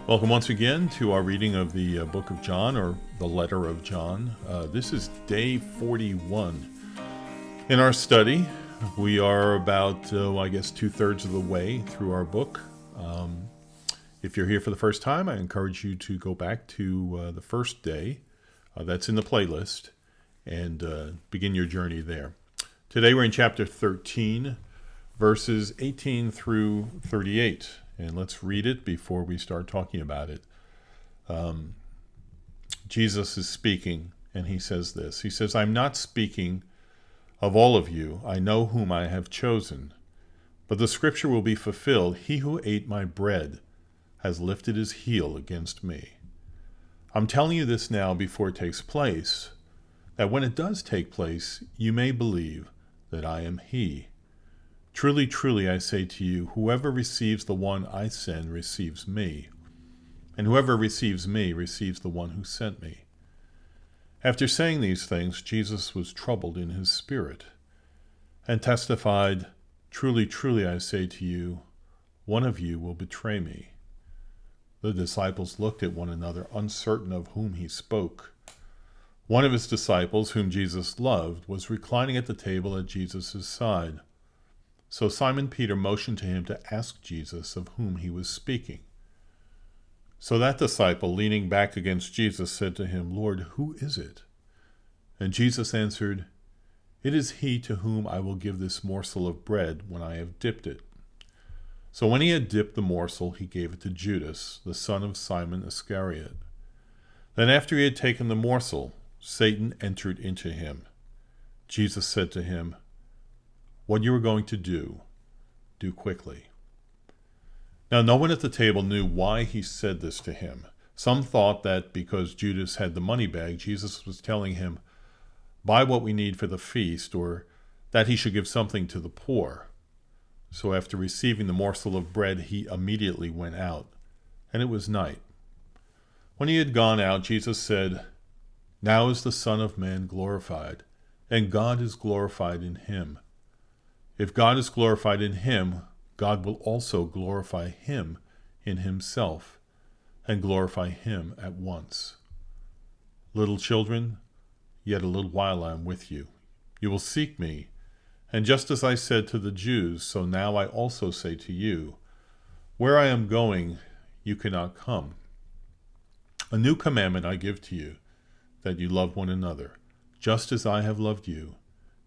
Welcome once again to our reading of the book of John, or the letter of John. This is day 41 in our study. We are about, I guess, 2/3 of the way through our book. If you're here for the first time, I encourage you to go back to the first day. That's in the playlist, and begin your journey there. Today we're in chapter 13, verses 18 through 38. And let's read it before we start talking about it. Jesus is speaking, and he says this. He says, "I'm not speaking of all of you. I know whom I have chosen. But the scripture will be fulfilled. He who ate my bread has lifted his heel against me. I'm telling you this now before it takes place, that when it does take place, you may believe that I am he. Truly, truly, I say to you, whoever receives the one I send receives me, and whoever receives me receives the one who sent me." After saying these things, Jesus was troubled in his spirit, and testified, "Truly, truly, I say to you, one of you will betray me." The disciples looked at one another, uncertain of whom he spoke. One of his disciples, whom Jesus loved, was reclining at the table at Jesus' side. So Simon Peter motioned to him to ask Jesus of whom he was speaking. So that disciple, leaning back against Jesus, said to him, "Lord, who is it?" And Jesus answered, "It is he to whom I will give this morsel of bread when I have dipped it." So when he had dipped the morsel, he gave it to Judas, the son of Simon Iscariot. Then after he had taken the morsel, Satan entered into him. Jesus said to him, "What you are going to do, do quickly." Now no one at the table knew why he said this to him. Some thought that because Judas had the moneybag, Jesus was telling him, "Buy what we need for the feast," or that he should give something to the poor. So after receiving the morsel of bread, he immediately went out, and it was night. When he had gone out, Jesus said, "Now is the Son of Man glorified, and God is glorified in him. If God is glorified in him, God will also glorify him in himself, and glorify him at once. Little children, yet a little while I am with you. You will seek me, and just as I said to the Jews, so now I also say to you, where I am going, you cannot come. A new commandment I give to you, that you love one another. Just as I have loved you,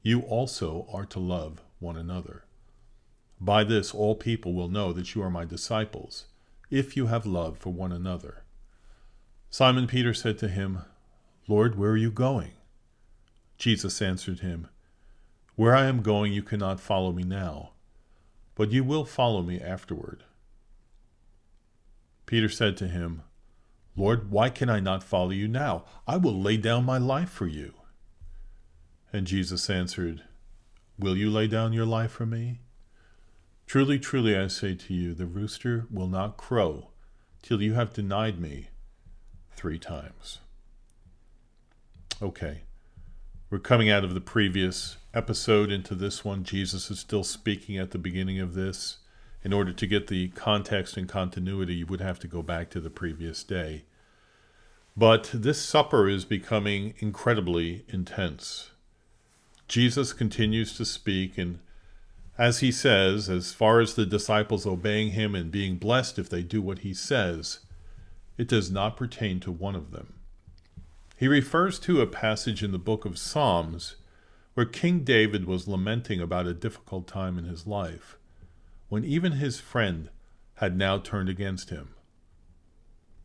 you also are to love one another. By this all people will know that you are my disciples, if you have love for one another." Simon Peter said to him, "Lord, where are you going?" Jesus answered him, "Where I am going you cannot follow me now, but you will follow me afterward." Peter said to him, "Lord, why can I not follow you now? I will lay down my life for you." And Jesus answered, "Will you lay down your life for me? Truly, truly, I say to you, the rooster will not crow till you have denied me 3 times. Okay, we're coming out of the previous episode into this one. Jesus is still speaking at the beginning of this. In order to get the context and continuity, you would have to go back to the previous day. But this supper is becoming incredibly intense. Jesus continues to speak, and as he says, as far as the disciples obeying him and being blessed if they do what he says, it does not pertain to one of them. He refers to a passage in the book of Psalms where King David was lamenting about a difficult time in his life, when even his friend had now turned against him.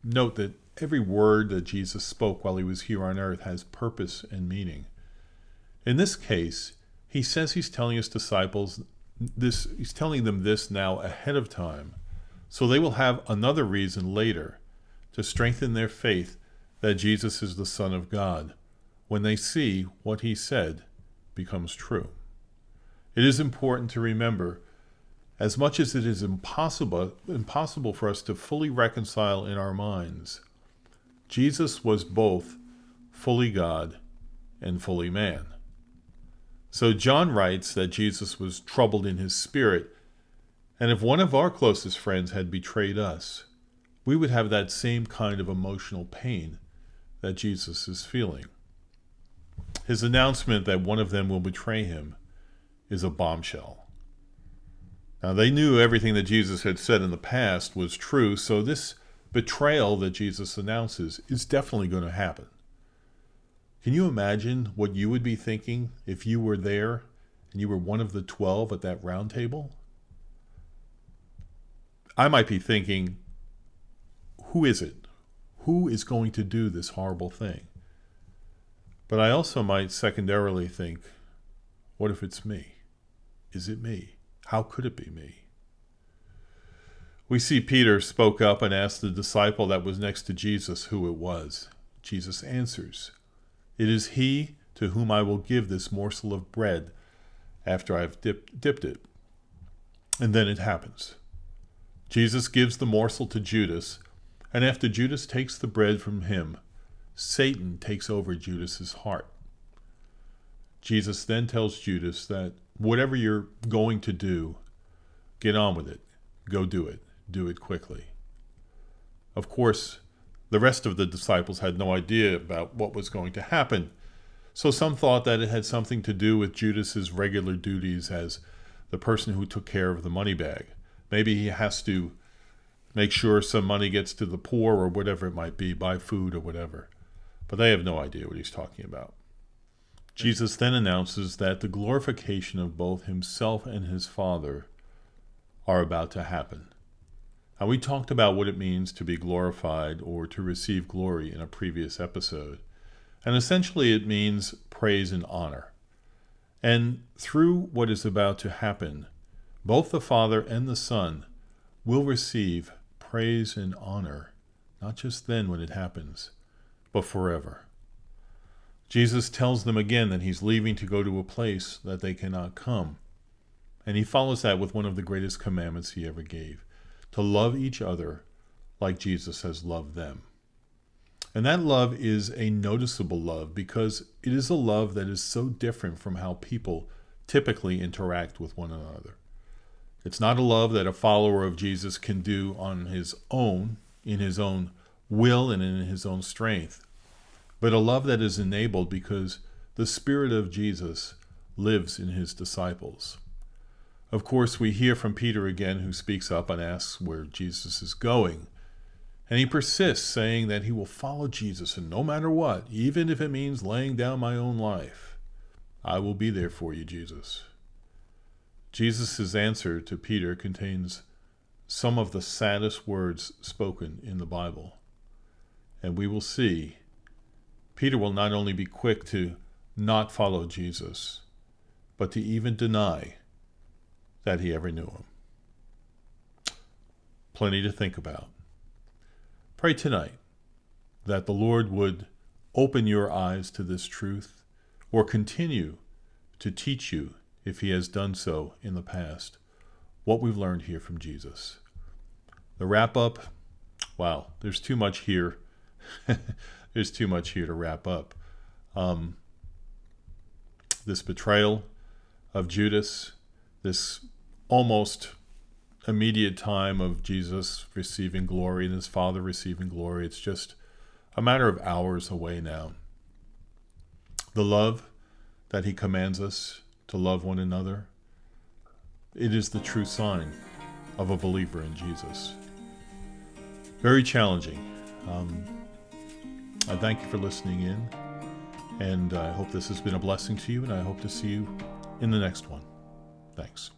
Note that every word that Jesus spoke while he was here on earth has purpose and meaning. In this case, he says he's telling his disciples this, he's telling them this now ahead of time, so they will have another reason later to strengthen their faith that Jesus is the Son of God, when they see what he said becomes true. It is important to remember, as much as it is impossible for us to fully reconcile in our minds, Jesus was both fully God and fully man. So John writes that Jesus was troubled in his spirit, and if one of our closest friends had betrayed us, we would have that same kind of emotional pain that Jesus is feeling. His announcement that one of them will betray him is a bombshell. Now, they knew everything that Jesus had said in the past was true, so this betrayal that Jesus announces is definitely going to happen. Can you imagine what you would be thinking if you were there and you were one of the 12 at that round table? I might be thinking, who is it? Who is going to do this horrible thing? But I also might secondarily think, what if it's me? Is it me? How could it be me? We see Peter spoke up and asked the disciple that was next to Jesus who it was. Jesus answers, "It is he to whom I will give this morsel of bread after I've dipped it." And then it happens. Jesus gives the morsel to Judas, and after Judas takes the bread from him, Satan takes over Judas's heart. Jesus then tells Judas that whatever you're going to do, get on with it. Go do it. Do it quickly. Of course, the rest of the disciples had no idea about what was going to happen, so some thought that it had something to do with Judas's regular duties as the person who took care of the money bag. Maybe he has to make sure some money gets to the poor or whatever it might be, buy food or whatever. But they have no idea what he's talking about. Jesus then announces that the glorification of both himself and his Father are about to happen. Now, we talked about what it means to be glorified or to receive glory in a previous episode. And essentially it means praise and honor. And through what is about to happen, both the Father and the Son will receive praise and honor, not just then when it happens, but forever. Jesus tells them again that he's leaving to go to a place that they cannot come. And he follows that with one of the greatest commandments he ever gave, to love each other like Jesus has loved them. And that love is a noticeable love because it is a love that is so different from how people typically interact with one another. It's not a love that a follower of Jesus can do on his own, in his own will and in his own strength, but a love that is enabled because the Spirit of Jesus lives in his disciples. Of course, we hear from Peter again, who speaks up and asks where Jesus is going. And he persists, saying that he will follow Jesus, and no matter what, even if it means laying down my own life, I will be there for you, Jesus. Jesus' answer to Peter contains some of the saddest words spoken in the Bible. And we will see Peter will not only be quick to not follow Jesus, but to even deny that he ever knew him. Plenty to think about. Pray tonight that the Lord would open your eyes to this truth, or continue to teach you, if he has done so in the past, what we've learned here from Jesus. The wrap up, wow, there's too much here. There's too much here to wrap up. This betrayal of Judas, this almost immediate time of Jesus receiving glory and his Father receiving glory, it's just a matter of hours away now. The love that he commands us to love one another, it is the true sign of a believer in Jesus. Very challenging. I thank you for listening in, and I hope this has been a blessing to you, and I hope to see you in the next one. Thanks.